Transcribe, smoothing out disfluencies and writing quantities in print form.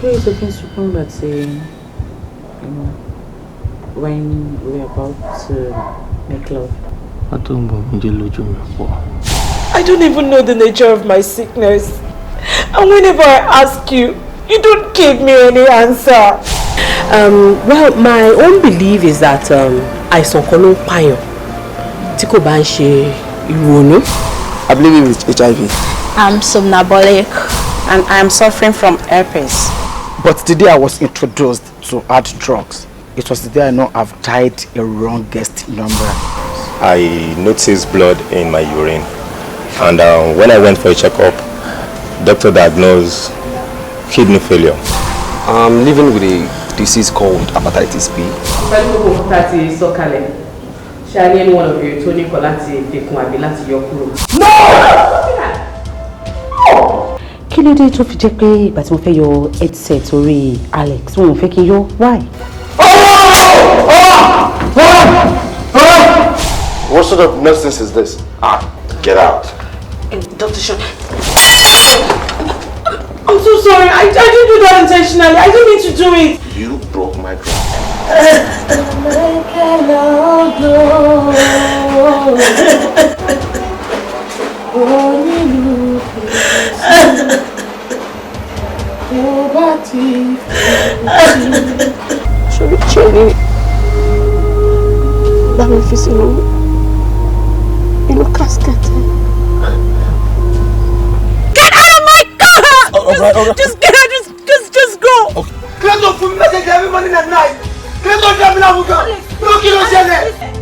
is against the point that when we're about to make love. I don't even know the nature of my sickness. And whenever I ask you, you don't give me any answer. Well, my own belief is that àìsàn kan ló ń pààyàn tí kò bá ń ṣe ìrònú. I believe it's HIV. I'm somnambolic and I'm suffering from herpes. But the day I was introduced to hard drugs, it was the day I know I've died a wrongest number. I noticed blood in my urine, and when I went for a checkup, doctor diagnosed kidney failure. I'm living with a disease called hepatitis B. Any one of you, Tony Colati, No! Kí ló dé tó fi jẹ́ pé ìgbà tí mo fẹ́ yọ headset orí Alex, mo fẹ́ kí n yọ? Why? What sort of nonsense is this? Get out. Dr. Sean. I'm so sorry. I didn't do that intentionally. I didn't mean to do it. You broke my glass. Cherry, that me fi sínú casket. Get out of my car! All right. Just get out. Just go. Okay. Clean up for me, message everybody at night. Clean up, Jamila Muga. No kill us,